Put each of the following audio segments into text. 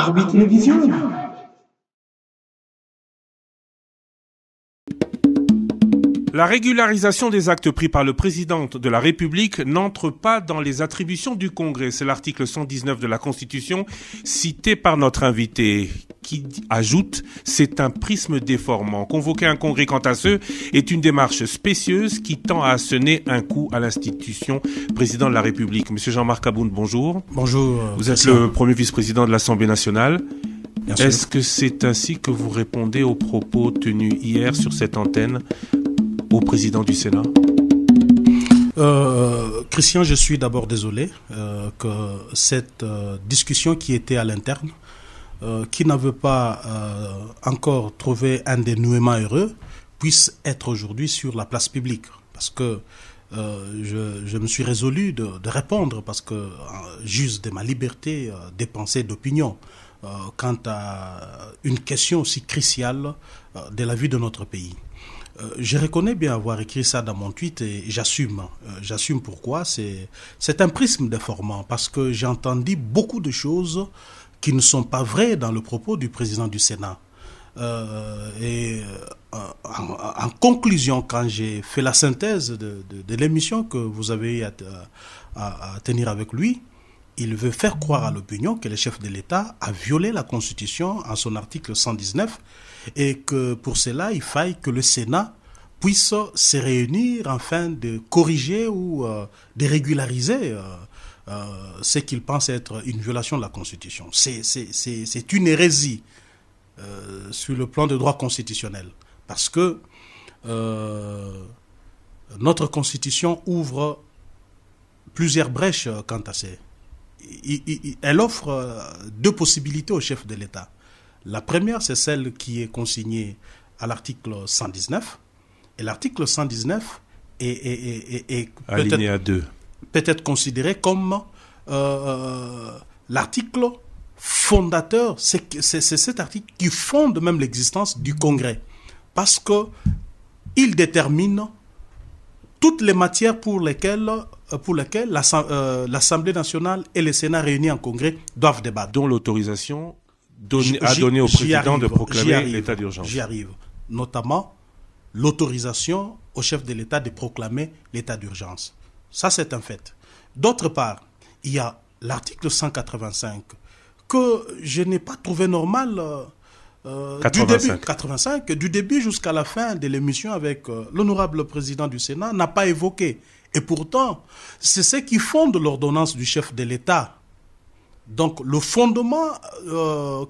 Arbitre Télévision. La régularisation des actes pris par le président de la République n'entre pas dans les attributions du Congrès. C'est l'article 119 de la Constitution, cité par notre invité, qui ajoute « C'est un prisme déformant. Convoquer un congrès, quant à ce, est une démarche spécieuse qui tend à asséner un coup à l'institution président de la République. » Monsieur Jean-Marc Aboun, bonjour. Bonjour. Vous êtes le premier vice-président de l'Assemblée nationale. Est-ce que c'est ainsi que vous répondez aux propos tenus hier sur cette antenne au président du Sénat? Christian, je suis d'abord désolé que cette discussion qui était à l'interne, qui n'avait pas encore trouvé un dénouement heureux, puisse être aujourd'hui sur la place publique. Parce que je me suis résolu de répondre, parce que j'use de ma liberté des pensées d'opinion quant à une question aussi cruciale de la vie de notre pays. Je reconnais bien avoir écrit ça dans mon tweet et j'assume. J'assume pourquoi. C'est un prisme déformant parce que j'ai entendu beaucoup de choses qui ne sont pas vraies dans le propos du président du Sénat. En conclusion, quand j'ai fait la synthèse de l'émission que vous avez à tenir avec lui, il veut faire croire à l'opinion que le chef de l'État a violé la Constitution en son article 119 et que pour cela, il faille que le Sénat puisse se réunir afin de corriger ou de régulariser ce qu'il pense être une violation de la Constitution. C'est une hérésie sur le plan de droit constitutionnel parce que notre Constitution ouvre plusieurs brèches quant à ça. Elle offre deux possibilités au chef de l'État. La première, c'est celle qui est consignée à l'article 119. Et l'article 119 est peut-être considéré comme l'article fondateur. C'est cet article qui fonde même l'existence du Congrès. Parce qu'il détermine toutes les matières pour lesquelles l'Assemblée nationale et le Sénat réunis en Congrès doivent débattre. Dont l'autorisation à donner au président de proclamer l'état d'urgence. J'y arrive. Notamment l'autorisation au chef de l'État de proclamer l'état d'urgence. Ça, c'est un fait. D'autre part, il y a l'article 185 que je n'ai pas trouvé normal 85. Du début jusqu'à la fin de l'émission avec l'honorable président du Sénat n'a pas évoqué. Et pourtant, c'est ce qui fonde l'ordonnance du chef de l'État. Donc, le fondement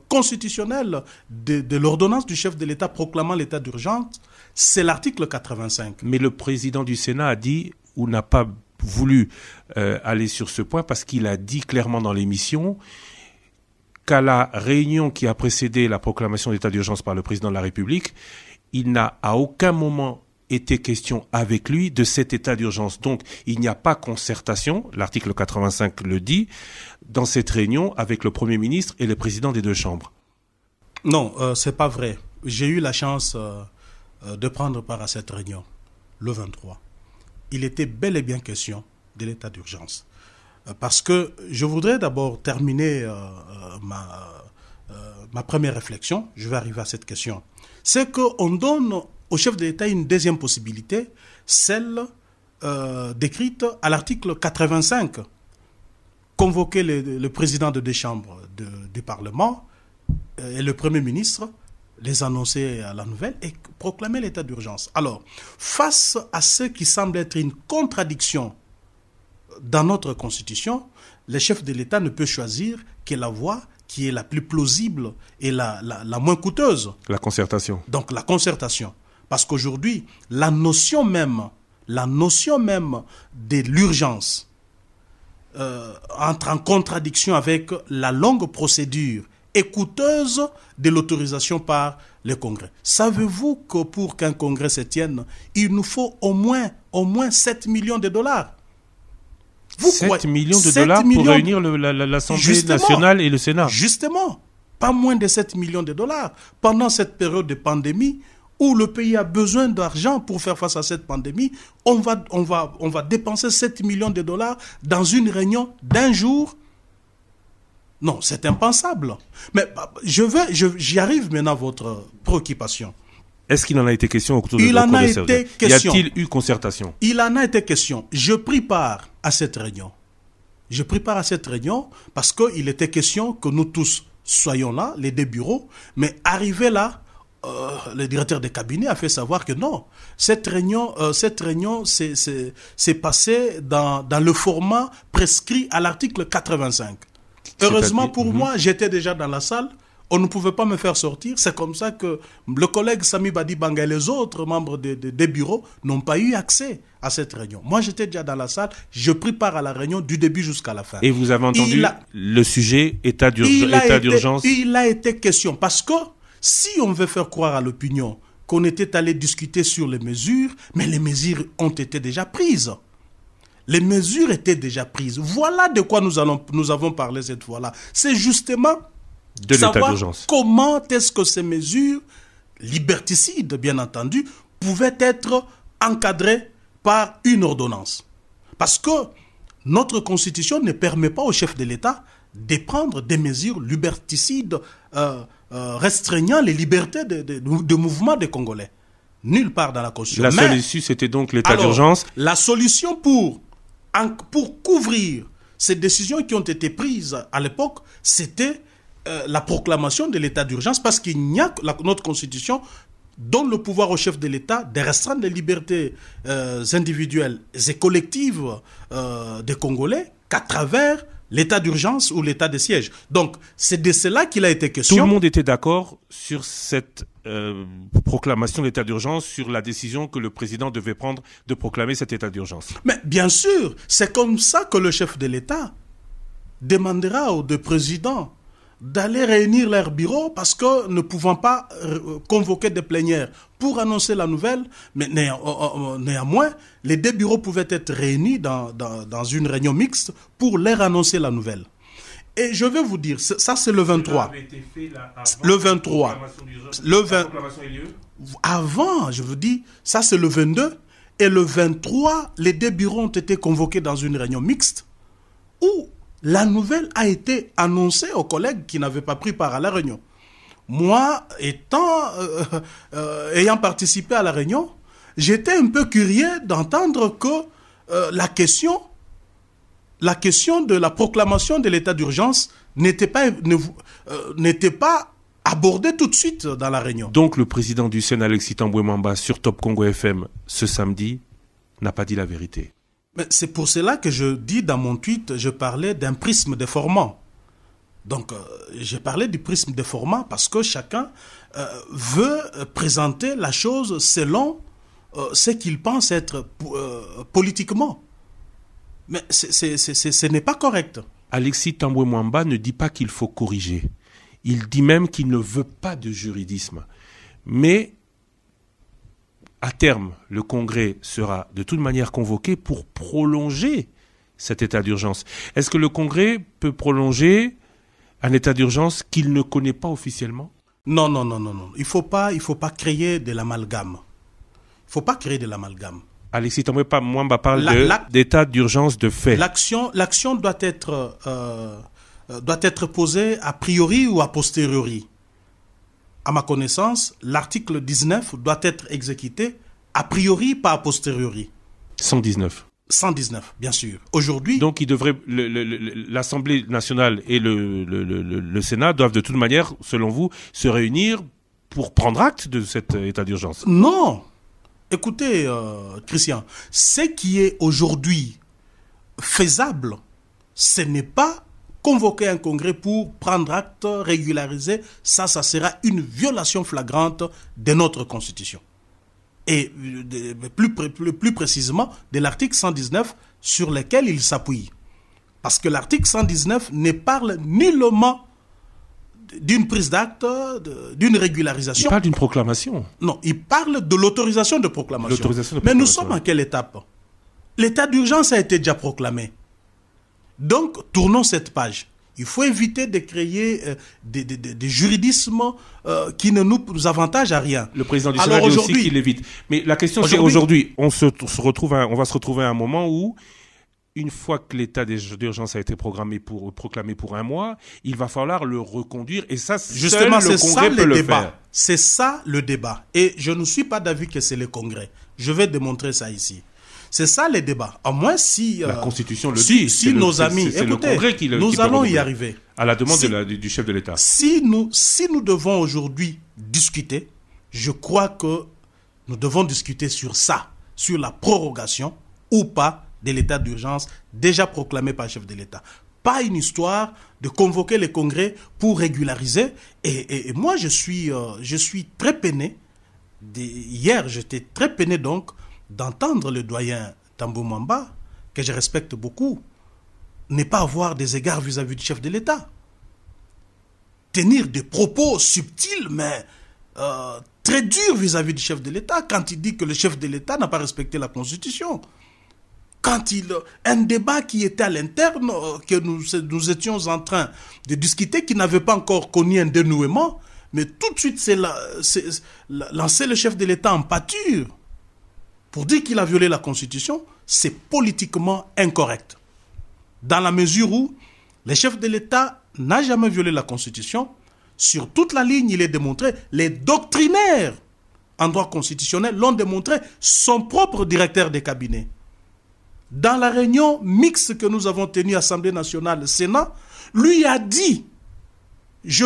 constitutionnel de l'ordonnance du chef de l'État proclamant l'état d'urgence, c'est l'article 85. Mais le président du Sénat a dit, ou n'a pas voulu aller sur ce point, parce qu'il a dit clairement dans l'émission qu'à la réunion qui a précédé la proclamation d'état d'urgence par le président de la République, il n'a à aucun moment été question avec lui de cet état d'urgence. Donc, il n'y a pas concertation, l'article 85 le dit, dans cette réunion avec le Premier ministre et le président des deux chambres. Non, c'est pas vrai. J'ai eu la chance de prendre part à cette réunion, le 23. Il était bel et bien question de l'état d'urgence. Parce que je voudrais d'abord terminer ma première réflexion, je vais arriver à cette question. C'est qu'on donne au chef de l'État une deuxième possibilité, celle décrite à l'article 85. Convoquer le président de deux chambres du Parlement et le Premier ministre, les annoncer à la nouvelle et proclamer l'état d'urgence. Alors, face à ce qui semble être une contradiction dans notre Constitution, le chef de l'État ne peut choisir que la voie qui est la plus plausible et la moins coûteuse. La concertation. Donc, la concertation. Parce qu'aujourd'hui, la notion même de l'urgence entre en contradiction avec la longue procédure et coûteuse de l'autorisation par le Congrès. Savez-vous que pour qu'un Congrès se tienne, il nous faut au moins 7 millions de dollars? 7 millions de dollars pour réunir l'Assemblée nationale et le Sénat? Justement, pas moins de 7 millions de dollars. Pendant cette période de pandémie, où le pays a besoin d'argent pour faire face à cette pandémie, on va dépenser 7 millions de dollars dans une réunion d'un jour Non, c'est impensable. Mais j'y arrive maintenant à votre préoccupation. Est-ce qu'il en a été question au cours de Il en a été question. Y a-t-il eu concertation? Il en a été question. Je pris part à cette réunion. Je pris part à cette réunion parce qu'il était question que nous tous soyons là, les deux bureaux, mais arrivé là, le directeur de cabinet a fait savoir que non, cette réunion s'est passée dans le format prescrit à l'article 85. Heureusement pour moi, j'étais déjà dans la salle. On ne pouvait pas me faire sortir. C'est comme ça que le collègue Sami Badi Banga et les autres membres des bureaux n'ont pas eu accès à cette réunion. Moi, j'étais déjà dans la salle. Je pris part à la réunion du début jusqu'à la fin. Et vous avez entendu le sujet état d'urgence? Il a été question. Parce que si on veut faire croire à l'opinion qu'on était allé discuter sur les mesures, mais les mesures ont été déjà prises. Les mesures étaient déjà prises. Voilà de quoi nous avons parlé cette fois-là. C'est justement de l'état d'urgence. Comment est-ce que ces mesures, liberticides bien entendu, pouvaient être encadrées par une ordonnance. Parce que notre constitution ne permet pas au chef de l'État de prendre des mesures liberticides restreignant les libertés de mouvement des Congolais. Nulle part dans la constitution. La seule issue, c'était donc l'état d'urgence. La solution pour couvrir ces décisions qui ont été prises à l'époque, c'était la proclamation de l'état d'urgence, parce qu'il n'y a notre constitution donne le pouvoir au chef de l'État de restreindre les libertés individuelles et collectives des Congolais qu'à travers l'état d'urgence ou l'état de siège. Donc, c'est de cela qu'il a été question. Tout le monde était d'accord sur cette proclamation d'état d'urgence, sur la décision que le président devait prendre de proclamer cet état d'urgence. Mais bien sûr, c'est comme ça que le chef de l'État demandera aux deux présidents d'aller réunir leur bureau, parce que ne pouvant pas convoquer des plénières pour annoncer la nouvelle, mais néanmoins, les deux bureaux pouvaient être réunis dans une réunion mixte pour leur annoncer la nouvelle. Et je vais vous dire, ça c'est le 23. Le 23. Le 20. Avant, je vous dis, ça c'est le 22. Et le 23, les deux bureaux ont été convoqués dans une réunion mixte où la nouvelle a été annoncée aux collègues qui n'avaient pas pris part à la réunion. Moi, ayant participé à la réunion, j'étais un peu curieux d'entendre que la question de la proclamation de l'état d'urgence n'était pas abordée tout de suite dans la réunion. Donc le président du Sénat, Alexis Tambwe Mwamba, sur Top Congo FM ce samedi, n'a pas dit la vérité. C'est pour cela que je dis dans mon tweet, je parlais d'un prisme déformant. Donc, j'ai parlé du prisme déformant parce que chacun veut présenter la chose selon ce qu'il pense être politiquement. Mais ce n'est pas correct. Alexis Tambwe Mwamba ne dit pas qu'il faut corriger. Il dit même qu'il ne veut pas de juridisme. Mais à terme, le Congrès sera de toute manière convoqué pour prolonger cet état d'urgence. Est-ce que le Congrès peut prolonger un état d'urgence qu'il ne connaît pas officiellement? Non. Il faut pas créer de l'amalgame. Il faut pas créer de l'amalgame. Alexis Tambwe Mwamba parle d'état d'urgence de fait. L'action doit être posée a priori ou a posteriori. À ma connaissance, l'article 19 doit être exécuté a priori, pas a posteriori. 119. 119, bien sûr. Aujourd'hui... Donc, l'Assemblée nationale et le Sénat doivent de toute manière, selon vous, se réunir pour prendre acte de cet état d'urgence. Non. Écoutez, Christian, ce qui est aujourd'hui faisable, ce n'est pas convoquer un congrès pour prendre acte, régulariser, ça sera une violation flagrante de notre Constitution. Et plus précisément de l'article 119 sur lequel il s'appuie. Parce que l'article 119 ne parle nullement d'une prise d'acte, d'une régularisation. Il parle d'une proclamation. Non, il parle de l'autorisation de proclamation. Mais nous sommes à quelle étape? L'état d'urgence a été déjà proclamé. Donc, tournons cette page. Il faut éviter de créer des juridismes qui ne nous avantagent à rien. Le président du Sénat dit aussi qu'il évite. Mais la question, c'est aujourd'hui, on va se retrouver à un moment où une fois que l'état d'urgence a été proclamé pour un mois, il va falloir le reconduire. Et ça, justement, seul le Congrès peut le faire. C'est ça le débat. Et je ne suis pas d'avis que c'est le Congrès. Je vais démontrer ça ici. C'est ça le débat. À moins si... la Constitution le dit. Si nos amis... C'est le Congrès qui nous allons y arriver. À la demande du chef de l'État. Si nous devons aujourd'hui discuter, je crois que nous devons discuter sur ça, sur la prorogation ou pas de l'état d'urgence déjà proclamé par le chef de l'État. Pas une histoire de convoquer le Congrès pour régulariser. Et moi, je suis très peiné. Hier, j'étais très peiné donc d'entendre le doyen Tambou Mwamba, que je respecte beaucoup, ne pas avoir des égards vis-à-vis du chef de l'État. Tenir des propos subtils, mais très durs vis-à-vis du chef de l'État, quand il dit que le chef de l'État n'a pas respecté la Constitution. Un débat qui était à l'interne, que nous étions en train de discuter, qui n'avait pas encore connu un dénouement, mais tout de suite, c'est lancer le chef de l'État en pâture pour dire qu'il a violé la Constitution, c'est politiquement incorrect. Dans la mesure où le chef de l'État n'a jamais violé la Constitution, sur toute la ligne, il est démontré, les doctrinaires en droit constitutionnel l'ont démontré, son propre directeur de cabinet. Dans la réunion mixte que nous avons tenue Assemblée nationale, Sénat, lui a dit, je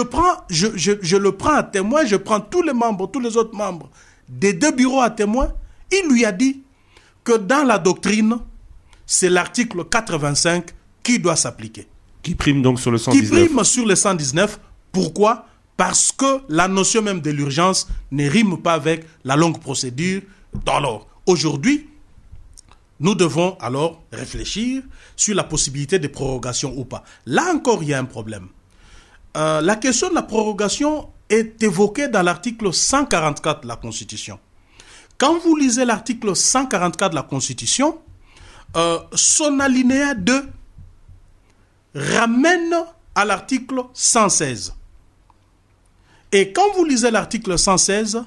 le prends à témoin, je prends tous les autres membres des deux bureaux à témoin, il lui a dit que dans la doctrine, c'est l'article 85 qui doit s'appliquer. Qui prime donc sur le 119. Qui prime sur le 119. Pourquoi? Parce que la notion même de l'urgence ne rime pas avec la longue procédure. Alors, aujourd'hui, nous devons alors réfléchir sur la possibilité de prorogation ou pas. Là encore, il y a un problème. La question de la prorogation est évoquée dans l'article 144 de la Constitution. Quand vous lisez l'article 144 de la Constitution, son alinéa 2 ramène à l'article 116. Et quand vous lisez l'article 116,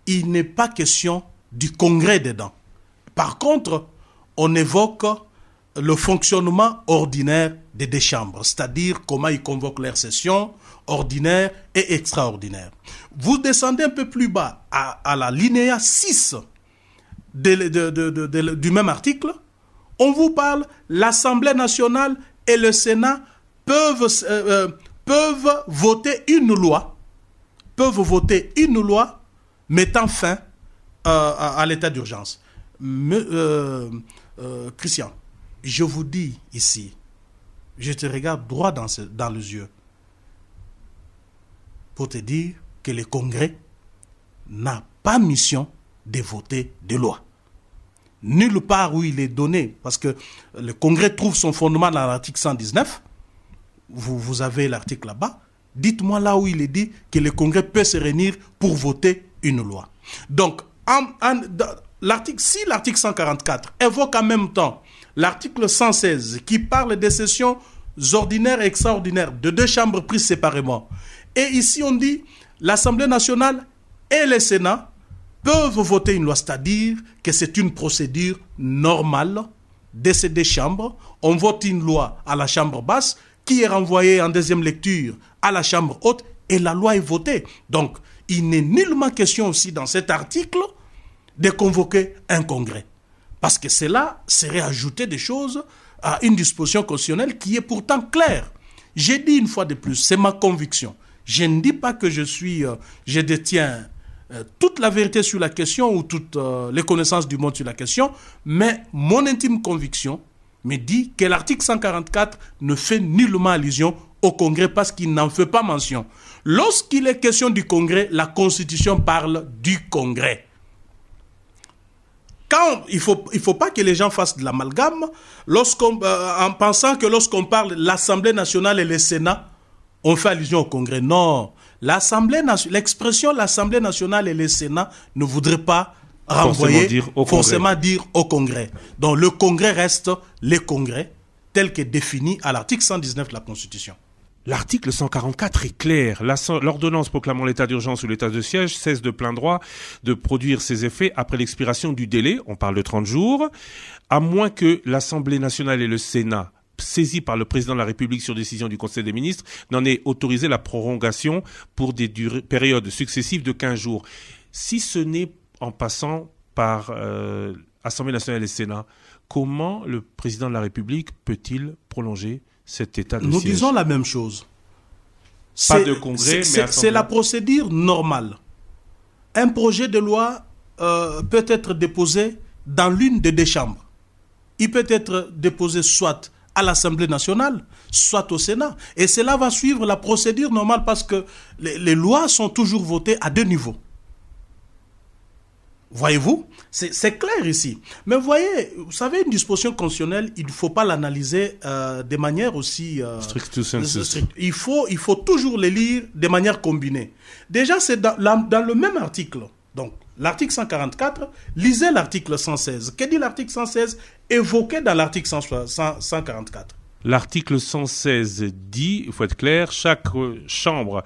il n'est pas question du Congrès dedans. Par contre, on évoque le fonctionnement ordinaire des deux chambres, c'est-à-dire comment ils convoquent leurs sessions ordinaires et extraordinaires. Vous descendez un peu plus bas à la linéa 6 du même article, on vous parle, l'Assemblée nationale et le Sénat peuvent voter une loi mettant fin à l'état d'urgence. Christian, je vous dis ici, je te regarde droit dans les yeux pour te dire que le Congrès n'a pas mission de voter des lois. Nulle part où il est donné, parce que le Congrès trouve son fondement dans l'article 119, vous avez l'article là-bas, dites-moi là où il est dit que le Congrès peut se réunir pour voter une loi. Donc, si l'article 144 évoque en même temps l'article 116 qui parle des sessions ordinaires et extraordinaires de deux chambres prises séparément, et ici on dit l'Assemblée nationale et le Sénat peuvent voter une loi, c'est-à-dire que c'est une procédure normale de ces deux chambres. On vote une loi à la chambre basse qui est renvoyée en deuxième lecture à la chambre haute et la loi est votée. Donc, il n'est nullement question aussi dans cet article de convoquer un congrès. Parce que cela serait ajouter des choses à une disposition constitutionnelle qui est pourtant claire. J'ai dit une fois de plus, c'est ma conviction. Je ne dis pas que je détiens toute la vérité sur la question ou toutes les connaissances du monde sur la question, mais mon intime conviction me dit que l'article 144 ne fait nullement allusion au Congrès parce qu'il n'en fait pas mention. Lorsqu'il est question du Congrès, la Constitution parle du Congrès. Il faut pas que les gens fassent de l'amalgame en pensant que lorsqu'on parle de l'Assemblée nationale et le Sénat, on fait allusion au Congrès. Non, l'expression l'Assemblée nationale et le Sénat ne voudrait pas renvoyer, forcément dire au Congrès. Donc le Congrès reste le Congrès tel que défini à l'article 119 de la Constitution. L'article 144 est clair. L'ordonnance proclamant l'état d'urgence ou l'état de siège cesse de plein droit de produire ses effets après l'expiration du délai, on parle de 30 jours, à moins que l'Assemblée nationale et le Sénat, saisis par le président de la République sur décision du Conseil des ministres, n'en aient autorisé la prolongation pour des périodes successives de 15 jours. Si ce n'est en passant par Assemblée nationale et Sénat, comment le président de la République peut-il prolonger cet état de siège? Nous disons la même chose. Pas de congrès, mais c'est la procédure normale. Un projet de loi peut être déposé dans l'une des deux chambres. Il peut être déposé soit à l'Assemblée nationale, soit au Sénat. Et cela va suivre la procédure normale parce que les lois sont toujours votées à deux niveaux. Voyez-vous, c'est clair ici. Mais voyez, vous savez, une disposition constitutionnelle, il ne faut pas l'analyser de manière aussi stricto sensu. Il faut toujours les lire de manière combinée. Déjà, c'est dans le même article. Donc, l'article 144, lisez l'article 116. Que dit l'article 116 évoqué dans l'article 144? L'article 116 dit, il faut être clair, chaque chambre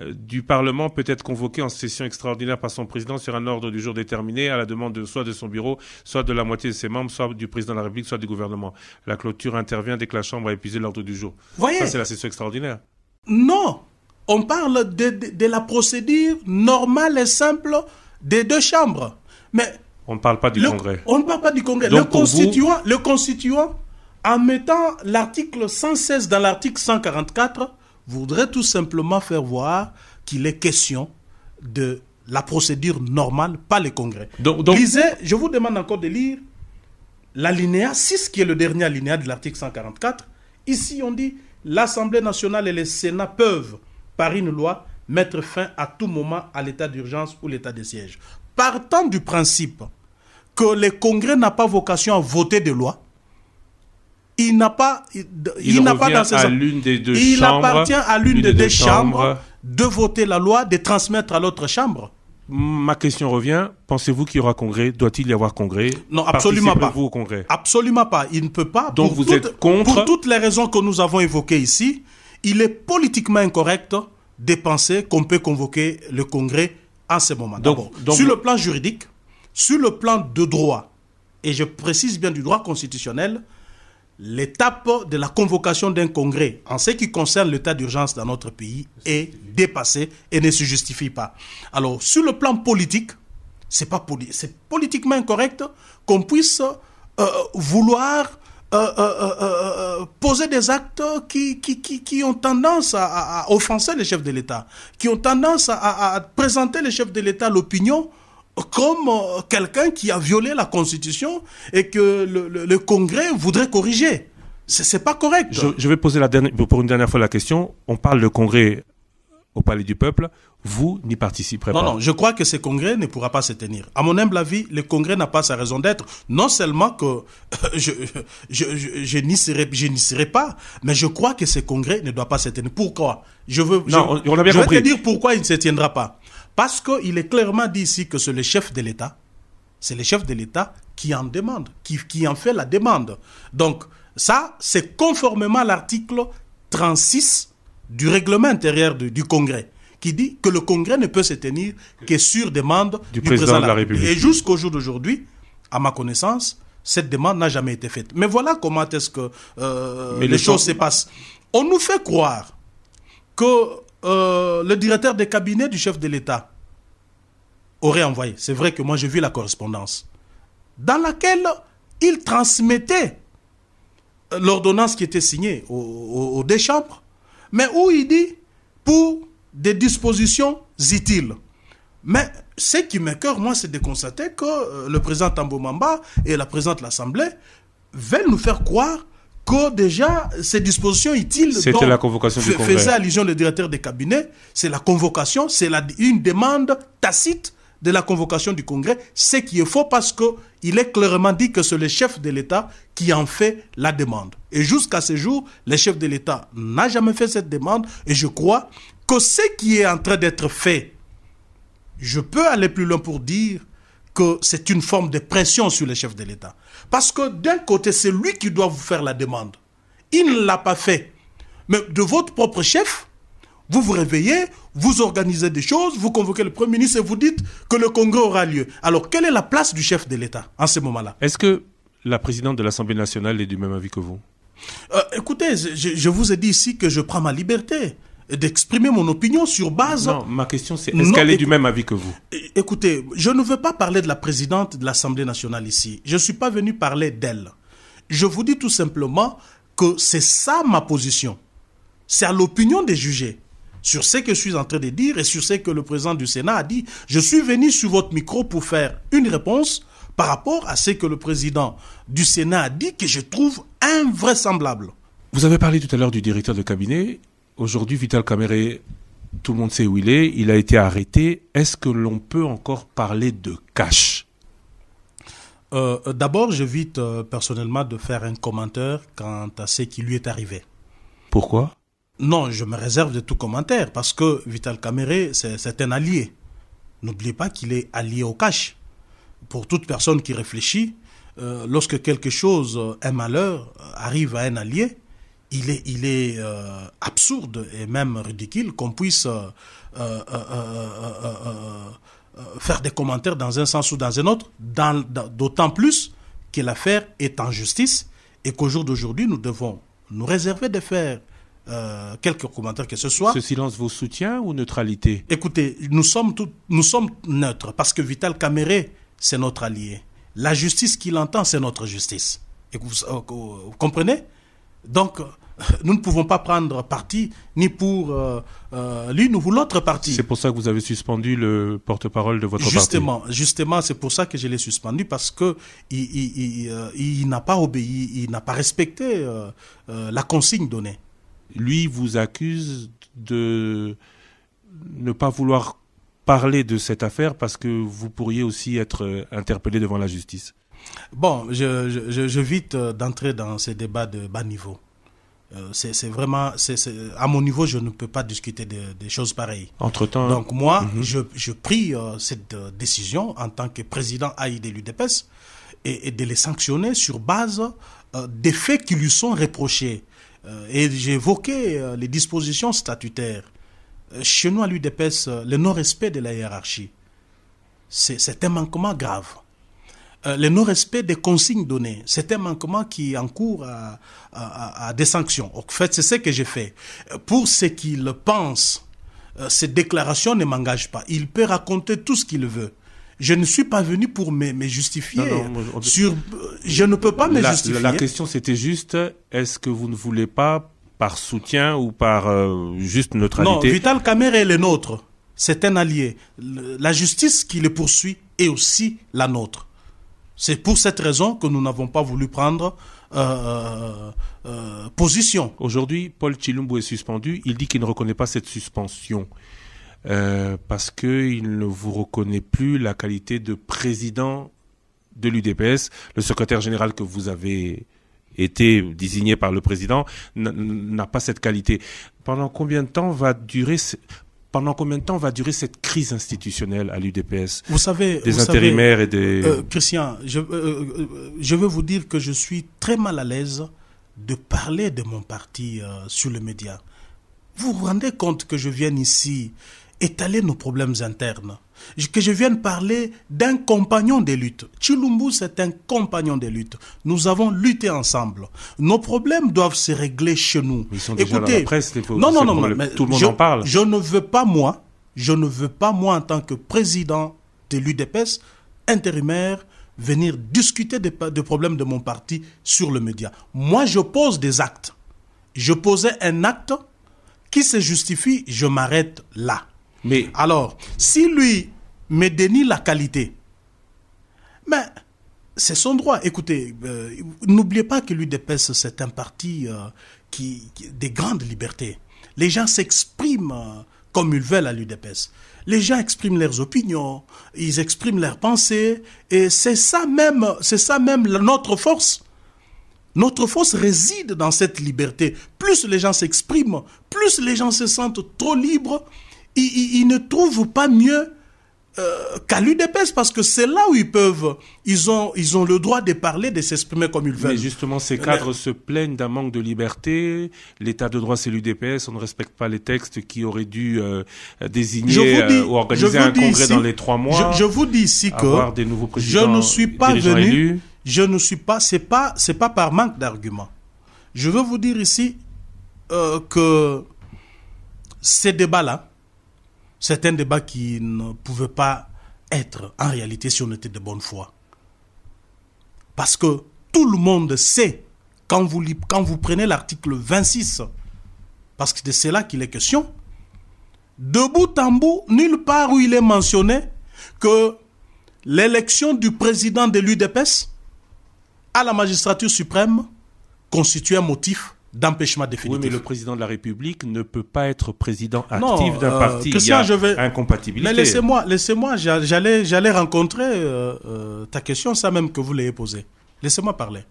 du Parlement peut être convoquée en session extraordinaire par son président sur un ordre du jour déterminé à la demande soit de son bureau, soit de la moitié de ses membres, soit du président de la République, soit du gouvernement. La clôture intervient dès que la chambre a épuisé l'ordre du jour. Voyez, ça, c'est la session extraordinaire. Non, on parle de la procédure normale et simple des deux chambres. Mais on ne parle pas du Congrès. On ne parle pas du Congrès. Donc, le constituant, en mettant l'article 116 dans l'article 144, voudrait tout simplement faire voir qu'il est question de la procédure normale, pas le Congrès. Lisez, je vous demande encore de lire l'alinéa 6, qui est le dernier alinéa de l'article 144. Ici, on dit « L'Assemblée nationale et le Sénat peuvent, par une loi, mettre fin à tout moment à l'état d'urgence ou l'état de siège. » Partant du principe que le Congrès n'a pas vocation à voter des lois, il appartient à l'une des deux chambres de voter la loi, de transmettre à l'autre chambre. Ma question revient, pensez-vous qu'il y aura congrès? Doit-il y avoir congrès? Non, absolument pas. Participez-vous au congrès? Absolument pas. Il ne peut pas. Donc vous êtes contre? Pour toutes les raisons que nous avons évoquées ici, il est politiquement incorrect de penser qu'on peut convoquer le congrès en ce moment. Donc, sur le plan juridique, sur le plan de droit, et je précise bien du droit constitutionnel, l'étape de la convocation d'un congrès en ce qui concerne l'état d'urgence dans notre pays est dépassée et ne se justifie pas. Alors, sur le plan politique, c'est politiquement incorrect qu'on puisse vouloir poser des actes qui ont tendance à offenser les chefs de l'État, qui ont tendance à présenter les chefs de l'État à l'opinion comme quelqu'un qui a violé la Constitution et que le Congrès voudrait corriger. C'est pas correct. Je vais poser pour une dernière fois la question. On parle de Congrès au Palais du Peuple. Vous n'y participerez pas. Non, je crois que ce Congrès ne pourra pas se tenir. À mon humble avis, le Congrès n'a pas sa raison d'être. Non seulement que je n'y serai pas, mais je crois que ce Congrès ne doit pas se tenir. Pourquoi? Je vais te dire pourquoi il ne se tiendra pas. Parce qu'il est clairement dit ici que c'est le chef de l'État. C'est le chef de l'État qui en demande, qui en fait la demande. Donc, ça, c'est conformément à l'article 36 du règlement intérieur du Congrès, qui dit que le Congrès ne peut se tenir que sur demande du président de la République. Et jusqu'au jour d'aujourd'hui, à ma connaissance, cette demande n'a jamais été faite. Mais voilà comment est-ce que les choses se passent. On nous fait croire que le directeur de cabinet du chef de l'État aurait envoyé, c'est vrai que moi j'ai vu la correspondance, dans laquelle il transmettait l'ordonnance qui était signée aux deux chambres, mais où il dit pour des dispositions utiles. Mais ce qui m'écoeure, moi, c'est de constater que le président Tambo Mamba et la présidente de l'Assemblée veulent nous faire croire que déjà ces dispositions utiles, c'était la convocation du Congrès, faisait allusion le directeur des cabinets, c'est la convocation, c'est une demande tacite de la convocation du Congrès, ce qui est faux parce qu'il est clairement dit que c'est le chef de l'État qui en fait la demande. Et jusqu'à ce jour, le chef de l'État n'a jamais fait cette demande et je crois que ce qui est en train d'être fait, je peux aller plus loin pour dire que c'est une forme de pression sur le chef de l'État. Parce que d'un côté, c'est lui qui doit vous faire la demande. Il ne l'a pas fait. Mais de votre propre chef, vous vous réveillez, vous organisez des choses, vous convoquez le Premier ministre et vous dites que le congrès aura lieu. Alors, quelle est la place du chef de l'État en ce moment-là? Est-ce que la présidente de l'Assemblée nationale est du même avis que vous? Écoutez, je vous ai dit ici que je prends ma liberté d'exprimer mon opinion sur base... Non, ma question c'est, est-ce qu'elle est du même avis que vous? Écoutez, je ne veux pas parler de la présidente de l'Assemblée nationale ici. Je ne suis pas venu parler d'elle. Je vous dis tout simplement que c'est ça ma position. C'est à l'opinion des jugés sur ce que je suis en train de dire et sur ce que le président du Sénat a dit. Je suis venu sur votre micro pour faire une réponse par rapport à ce que le président du Sénat a dit, que je trouve invraisemblable. Vous avez parlé tout à l'heure du directeur de cabinet. Aujourd'hui, Vital Kamerhe, tout le monde sait où il est. Il a été arrêté. Est-ce que l'on peut encore parler de cash? D'abord, j'évite personnellement de faire un commentaire quant à ce qui lui est arrivé. Pourquoi? Non, je me réserve de tout commentaire parce que Vital Kamerhe, c'est un allié. N'oubliez pas qu'il est allié au cash. Pour toute personne qui réfléchit, lorsque quelque chose, un malheur, arrive à un allié, il est absurde et même ridicule qu'on puisse faire des commentaires dans un sens ou dans un autre, d'autant plus que l'affaire est en justice et qu'au jour d'aujourd'hui, nous devons nous réserver de faire quelques commentaires que ce soit. Ce silence vous soutient ou neutralité? Écoutez, nous sommes neutres parce que Vital Kamerhe, c'est notre allié. La justice qu'il entend, c'est notre justice. Et vous comprenez? Donc, nous ne pouvons pas prendre parti ni pour l'une ou l'autre partie. C'est pour ça que vous avez suspendu le porte-parole de votre parti. Justement, c'est pour ça que je l'ai suspendu, parce que il n'a pas obéi, il n'a pas respecté la consigne donnée. Lui vous accuse de ne pas vouloir parler de cette affaire parce que vous pourriez aussi être interpellé devant la justice. Bon, j'évite d'entrer dans ces débats de bas niveau. C'est vraiment, à mon niveau, je ne peux pas discuter des choses pareilles. Entre-temps... Donc moi, je prie cette décision en tant que président AI de l'UDPS et de les sanctionner sur base des faits qui lui sont reprochés. Et j'ai évoqué les dispositions statutaires. Chez nous, à l'UDPS, le non-respect de la hiérarchie, c'est un manquement grave. Le non-respect des consignes données, c'est un manquement qui encourt à des sanctions. En fait, c'est ce que j'ai fait. Pour ce qu'il pense, cette déclaration ne m'engage pas. Il peut raconter tout ce qu'il veut. Je ne suis pas venu pour me justifier. Je ne peux pas me justifier. La question, c'était juste, est-ce que vous ne voulez pas, par soutien ou par juste neutralité... Non, Vital Kamerhe est le nôtre. C'est un allié. La justice qui le poursuit est aussi la nôtre. C'est pour cette raison que nous n'avons pas voulu prendre position. Aujourd'hui, Paul Tshilumbu est suspendu. Il dit qu'il ne reconnaît pas cette suspension parce qu'il ne vous reconnaît plus la qualité de président de l'UDPS. Le secrétaire général que vous avez été désigné par le président n'a pas cette qualité. Pendant combien de temps va durer cette crise institutionnelle à l'UDPS? Vous savez, des intérimaires et des... Christian, je veux vous dire que je suis très mal à l'aise de parler de mon parti sur les médias. Vous vous rendez compte que je vienne ici étaler nos problèmes internes, que je vienne parler d'un compagnon de lutte. Tshilumbu, c'est un compagnon de lutte. Nous avons lutté ensemble. Nos problèmes doivent se régler chez nous. Ils sont déjà dans la presse, mais tout le monde en parle. Je ne veux pas, moi, en tant que président de l'UDPS, intérimaire, venir discuter des problèmes de mon parti sur le média. Moi, je pose des actes. Je posais un acte qui se justifie, je m'arrête là. Mais alors, si lui me dénie la qualité, mais c'est son droit. Écoutez, n'oubliez pas que l'UDPS, c'est un parti qui des grandes libertés. Les gens s'expriment comme ils veulent à l'UDPS. Les gens expriment leurs opinions, ils expriment leurs pensées, et c'est ça même notre force. Notre force réside dans cette liberté. Plus les gens s'expriment, plus les gens se sentent trop libres, ils ne trouvent pas mieux qu'à l'UDPS, parce que c'est là où ils ont le droit de parler, de s'exprimer comme ils veulent. Mais justement, ces cadres se plaignent d'un manque de liberté. L'état de droit, c'est l'UDPS. On ne respecte pas les textes qui auraient dû désigner ou organiser un congrès dans les 3 mois. Je vous dis ici que des nouveaux présidents, je ne suis pas venu. Élus. Je ne suis pas. C'est pas par manque d'arguments. Je veux vous dire ici que ces débats-là, c'est un débat qui ne pouvait pas être en réalité si on était de bonne foi. Parce que tout le monde sait, quand vous prenez l'article 26, parce que c'est là qu'il est question, de bout en bout, nulle part où il est mentionné que l'élection du président de l'UDPS à la magistrature suprême constitue un motif d'empêchement définitif. Oui, mais le président de la République ne peut pas être président actif d'un parti. Christian, il y a incompatibilité. Mais laissez-moi, j'allais rencontrer ta question, ça même que vous l'ayez posée. Laissez-moi parler.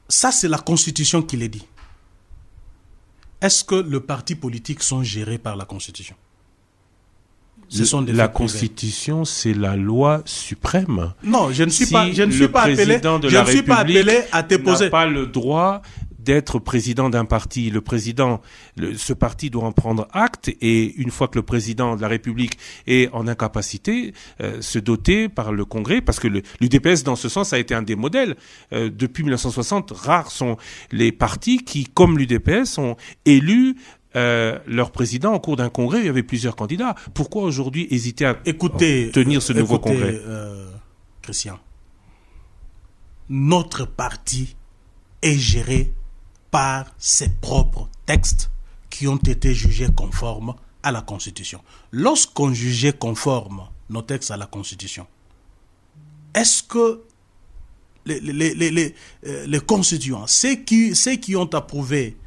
Ça, c'est la Constitution qui l'a dit. Est-ce que les partis politiques sont gérés par la Constitution? La Constitution, c'est la loi suprême. Non, je ne suis pas appelé à te poser. N'a pas le droit d'être président d'un parti. Ce parti doit en prendre acte, et une fois que le président de la République est en incapacité, se doter par le Congrès, parce que l'UDPS, dans ce sens, a été un des modèles. Depuis 1960, rares sont les partis qui, comme l'UDPS, ont élu leur président au cours d'un congrès. Il y avait plusieurs candidats. Pourquoi aujourd'hui hésiter à tenir ce nouveau congrès? Christian, notre parti est géré par ses propres textes qui ont été jugés conformes à la Constitution. Lorsqu'on jugeait conformes nos textes à la Constitution, est-ce que les constituants, ceux qui ont approuvé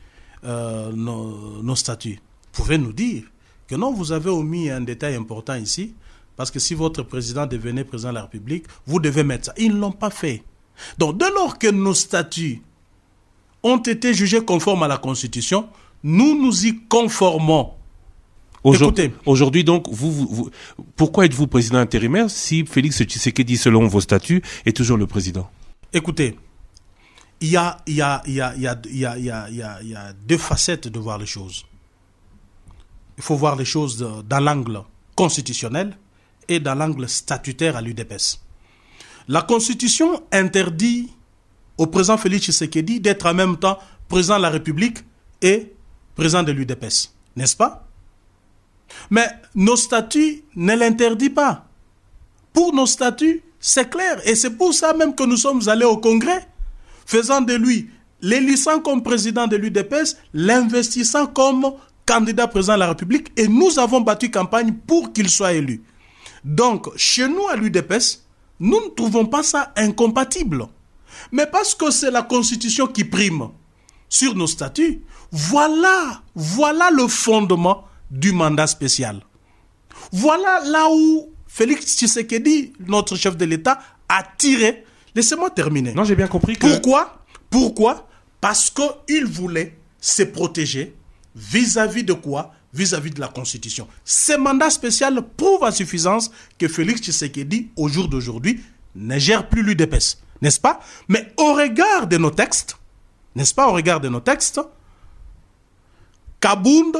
nos statuts, pouvaient nous dire que non, vous avez omis un détail important ici, parce que si votre président devenait président de la République, vous devez mettre ça. Ils ne l'ont pas fait. Donc, dès lors que nos statuts ont été jugés conformes à la Constitution, nous nous y conformons. Aujourd'hui, donc, pourquoi êtes-vous président intérimaire si Félix Tshisekedi, selon vos statuts, est toujours le président? Écoutez, il y a deux facettes de voir les choses. Il faut voir les choses dans l'angle constitutionnel et dans l'angle statutaire à l'UDPS. La Constitution interdit au président Félix Tshisekedi d'être en même temps président de la République et président de l'UDPS, n'est-ce pas? Mais nos statuts ne l'interdisent pas. Pour nos statuts, c'est clair. Et c'est pour ça même que nous sommes allés au Congrès, faisant de lui, l'élissant comme président de l'UDPS, l'investissant comme candidat président de la République, et nous avons battu campagne pour qu'il soit élu. Donc, chez nous à l'UDPS, nous ne trouvons pas ça incompatible. Mais parce que c'est la Constitution qui prime sur nos statuts, voilà le fondement du mandat spécial. Voilà là où Félix Tshisekedi, notre chef de l'État, a tiré. Laissez-moi terminer. Non, j'ai bien compris que... Pourquoi? Parce qu'il voulait se protéger vis-à-vis de quoi? Vis-à-vis de la Constitution. Ce mandat spécial prouve à suffisance que Félix Tshisekedi, au jour d'aujourd'hui, ne gère plus l'UDPS. N'est-ce pas? Mais au regard de nos textes, n'est-ce pas, au regard de nos textes, Kabound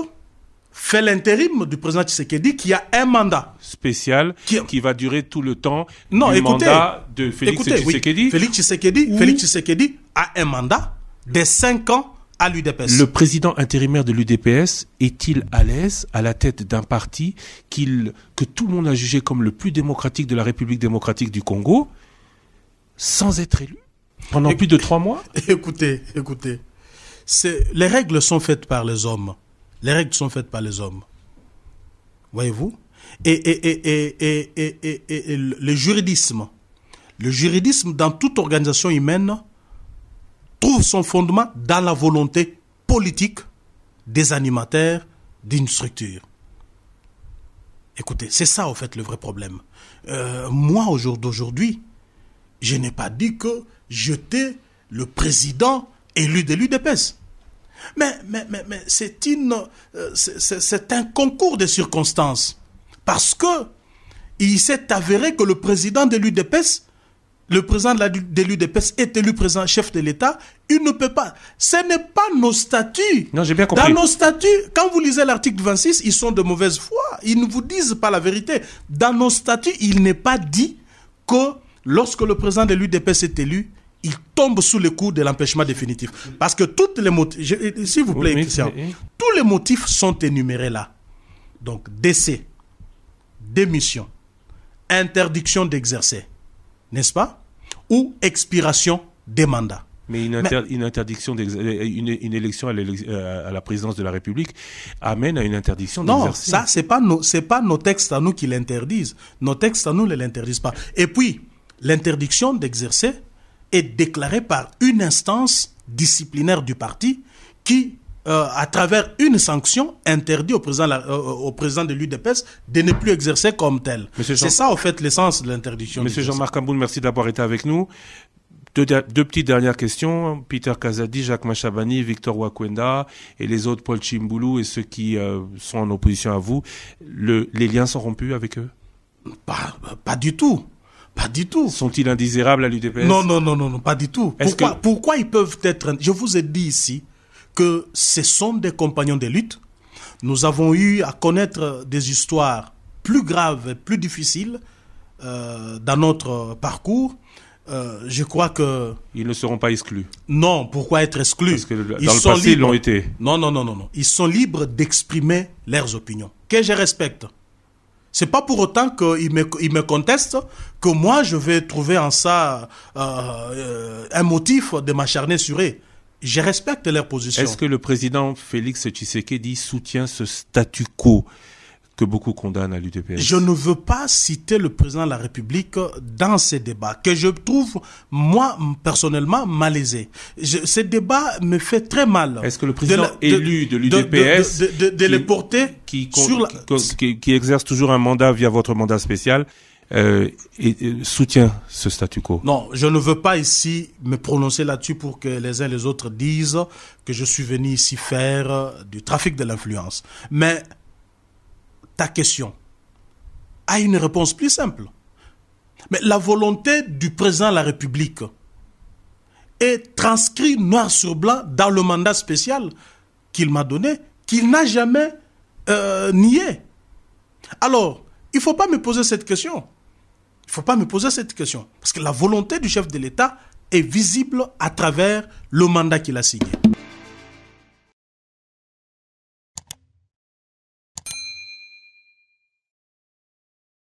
fait l'intérim du président Tshisekedi qui a un mandat spécial qui va durer tout le temps mandat de Félix Tshisekedi. Oui. Félix Tshisekedi a un mandat de 5 ans à l'UDPS. Le président intérimaire de l'UDPS est-il à l'aise à la tête d'un parti que tout le monde a jugé comme le plus démocratique de la République démocratique du Congo, sans être élu pendant plus de 3 mois? Écoutez. Les règles sont faites par les hommes. Les règles sont faites par les hommes. Voyez-vous? Et le juridisme dans toute organisation humaine trouve son fondement dans la volonté politique des animateurs d'une structure. Écoutez, c'est ça en fait le vrai problème. Moi, au jour d'aujourd'hui, je n'ai pas dit que j'étais le président élu de l'UDPS. Mais c'est un concours de circonstances. Parce que il s'est avéré que le président de l'UDPS, de l'UDPS est élu président chef de l'État, il ne peut pas. Ce n'est pas nos statuts. Non, j'ai bien compris. Dans nos statuts, quand vous lisez l'article 26, ils sont de mauvaise foi. Ils ne vous disent pas la vérité. Dans nos statuts, il n'est pas dit que lorsque le président de l'UDPS est élu, il tombe sous le coup de l'empêchement définitif. Parce que toutes les motifs, s'il vous plaît, Christian, tous les motifs sont énumérés là. Donc, décès, démission, interdiction d'exercer, n'est-ce pas? Ou expiration des mandats. Mais une interdiction une élection à la présidence de la République amène à une interdiction d'exercer. Non, ça, c'est pas nos textes à nous qui l'interdisent. Nos textes à nous ne l'interdisent pas. Et puis, l'interdiction d'exercer est déclarée par une instance disciplinaire du parti qui, à travers une sanction, interdit au président de l'UDPS de ne plus exercer comme tel. C'est ça, en fait, l'essence de l'interdiction. Monsieur Jean-Marc Kamboul, merci d'avoir été avec nous. Deux petites dernières questions. Peter Kazadi, Jacques Machabani, Victor Wakwenda et les autres, Paul Chimboulou et ceux qui sont en opposition à vous, les liens sont rompus avec eux? Pas du tout. Pas du tout. Sont-ils indésirables à l'UDPS? Non, pas du tout. Pourquoi ils peuvent être... Je vous ai dit ici que ce sont des compagnons de lutte. Nous avons eu à connaître des histoires plus graves et plus difficiles dans notre parcours. Je crois que... Ils ne seront pas exclus. Non, pourquoi être exclus? Parce que dans le passé, ils l'ont été. Non. Ils sont libres d'exprimer leurs opinions, que je respecte. C'est pas pour autant qu'ils me contestent que moi, je vais trouver en ça un motif de m'acharner sur eux. Je respecte leur position. Est-ce que le président Félix Tshisekedi soutient ce statu quo que beaucoup condamnent à l'UDPS? Je ne veux pas citer le président de la République dans ces débats, que je trouve, moi, personnellement, malaisé. Ces débats me fait très mal. Est-ce que le président élu de l'UDPS, de les porter qui exerce toujours un mandat via votre mandat spécial, soutient ce statu quo? Non, je ne veux pas ici me prononcer là-dessus pour que les uns et les autres disent que je suis venu ici faire du trafic de l'influence. Mais ta question a une réponse plus simple. Mais la volonté du président de la République est transcrite noir sur blanc dans le mandat spécial qu'il m'a donné, qu'il n'a jamais nié. Alors, il ne faut pas me poser cette question. Il ne faut pas me poser cette question. Parce que la volonté du chef de l'État est visible à travers le mandat qu'il a signé.